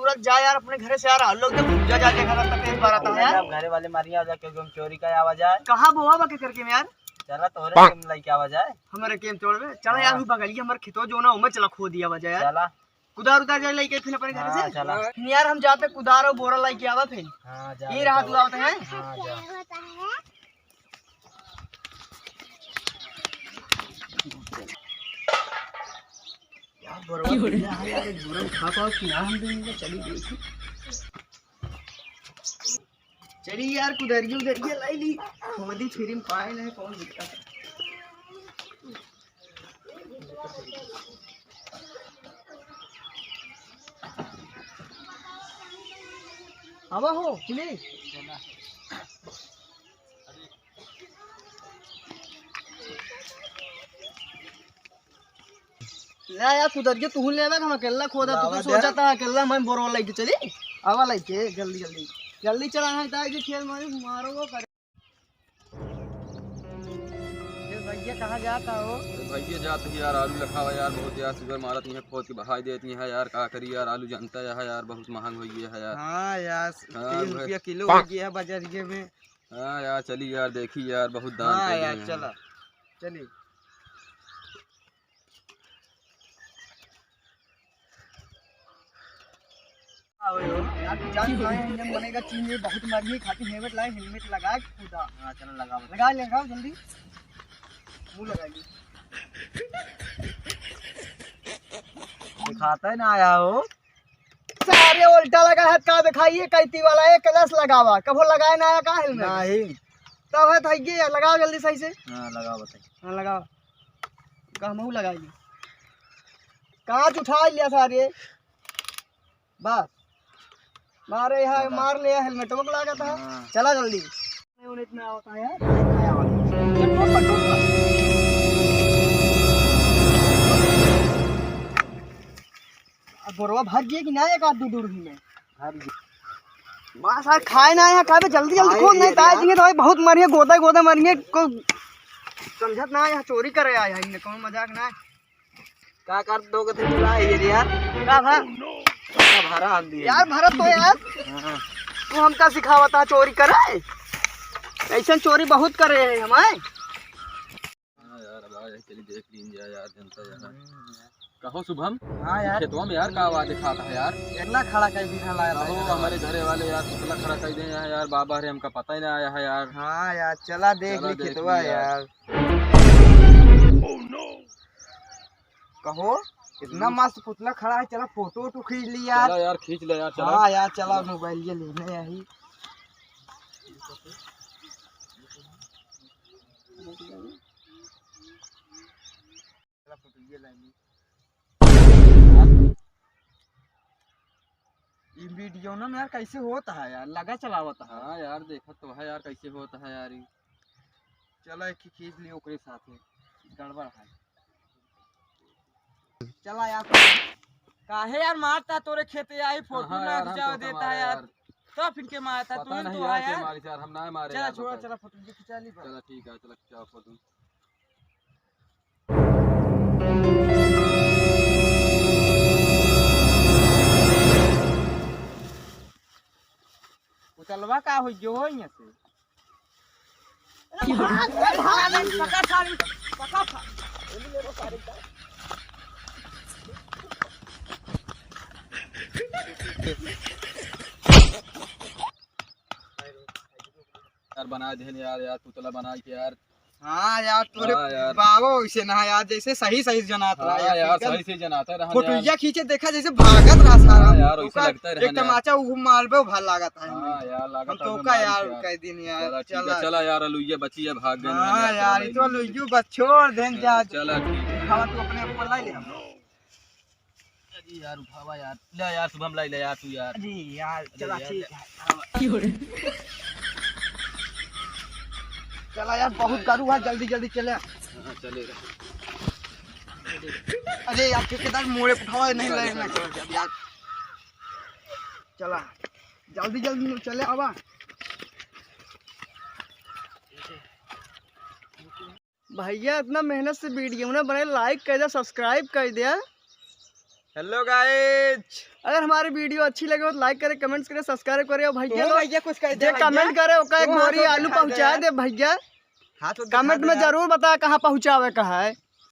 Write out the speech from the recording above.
सूरज जा यार अपने घर से यार, लोग जब पूजा जाके घर तक तेज बार आता है यार। घरे वाले मारिया जा क्योंकि हम चोरी का आवाज आए। कहां बोआ बाके करके में यार, चला तोरे केम लइके आवाज आए। हमारे केम तोड़वे चला यार, हु बगलिए हमर खेतो जो ना उमे चला खो दिया वजह यार। चला कुदार उतार जाए लेके फिर अपने घर से। चला यार हम जाते कुदार और बोरा लेके आवा फिर। हां जा ये रहा तू आवत है। हां जा यार बोरा यार एक बोरा खा पाओ कि ना हम देंगे। चली देखी चली यार, कुदारियो उधरिए लाई ली खोदी फिर में पाए नहीं कौन दिखता है। आवा हो चले ना यार, कुदरियो तू ले हम अकेला खोदा, तू तो सोचा था अकेला मैं बोरो लेके चली। आवा लेके जल्दी जल्दी जल्दी चलाना है जी, खेल मारो वो करे। भैया कहाँ जाता हो? भैया जाते यार आलू रखा हुआ यार, बहुत यार सुगर मारत है, खोद के बहाई देती है यार, का करी यार, आलू जानता है यार बहुत महंग हो गया है यार। हाँ यार 3 रुपया किलो हो गया है बाजारिये में। हाँ यार चली यार, देखी यार बहुत दाम। हाँ यार चला चलिए। यार जान पाए इंजन बनेगा चीज बहुत महंगी खाती, हेलमेट लाए, हेलमेट लगा कूदा। हां चला लगाओ लगाओ जल्दी, मुंह लगाइए। दिखाता है ना आया हो। सारे उल्टा लगा है का दिखाइए, कैती वाला है कलश लगावा, कबो लगाए ना आया का हेलमेट नहीं तब है थइए। लगाओ जल्दी सही से। हां लगाओ बताइए। हाँ लगाओ, का मुंह लगाइए, कांच उठा लिया सारे बस। मारे है मार लिया, हेलमेट वो लगा था। चला जल्दी इतना होता है बोरवा भर गया कि ना एक आध दूर ही में मां खाए ना है, खाए जल्दी जल्दी खोल नहीं ताए दिए तो भाई बहुत मरिए, गोदा गोदा मरिए को समझत ना है। चोरी करे आया है इन्हें, कौन मजाक ना का कर दोगे थे बुलाए यार। का था भाड़ा हम दिए यार, भरत तो यार तू हमका सिखावता चोरी करे, ऐसा चोरी बहुत करे है हमारे। हाँ यार अब आए चली देख लीजिए यार, जनता यार कहो शुभम। हां यार खेतवा में यार का आवाज दिखाता है यार, अगला खड़ा कर दिखा लाया कहो हमारे घरे वाले यार पुतला खड़ा कर दे यार, बाबा रे हमका पता ही ना आया है यार। हाँ यार चला देख ली खेतवा यार। कहो इतना मस्त पुतला खड़ा है, चला फोटो वोटो खींच ली यार। चला यार खींच ले यार, चला। हाँ यार चला मोबाइल ये लेने यही। वीडियो ना यार कैसे होता है यार, लगा चलावता है। हाँ यार देखा तो है यार कैसे होता है यार। चला एक खींच लियो ओकरे साथे, गड़बड़ है। चला यार काहे यार मारता तोरे खेते आई, फोटो ना खिंचा देता है यार। तो फिर के मारता तू पता नहीं तो यार, यार। हमारे यार हम ना मारे चला यार, छोड़ा, बताओ। चला फोटो खिंचा ली। चला ठीक है, चला खिंचाओ फोटो। उतलवा का हो जो हो यहाँ से। यार बना दे यार, यार पुतला बना के यार। हाँ यार तोरे हाँ यार। बाबा वैसे ना यार, जैसे सही सही जनात रहा हाँ यार सही से जनाता रहा फोटोया खींचे देखा जैसे भागत रहा सारा। हाँ यार वैसे लगता है एक तमाचा वो मारबे भल लागत है। हाँ यार हम लागत तो का यार कह दिन यार। चला चला यार, लुइया बची है भाग गए। हाँ यार ये तो लुइयो बच्चों देन जा। चला ठीक है। खावा तू अपने ऊपर ला ले हम। अरे यार उठावा यार, ले यार शुभम लाई ले यार तू यार। अरे यार चला ठीक है। चला यार बहुत करू है, जल्दी जल्दी चले। हाँ चले। अरे यार ठेकेदार मोड़े उठावा नहीं लगना यार। चला जल्दी जल्दी चले आवा। भैया इतना मेहनत से वीडियो ना बने, लाइक कर दे, सब्सक्राइब कर दे। Hello guys. अगर हमारी वीडियो अच्छी लगे हो तो लाइक करे, कमेंट्स करे, सब्सक्राइब करे और भैया तो भैया कुछ कह दे जो कमेंट करे ओका एक तो बोरी हाथ आलू दिखा दे पहुंचा यार। दे भैया। हाथ तो दिखा कमेंट दे में यार। जरूर बता कहाँ पहुंचावे का है।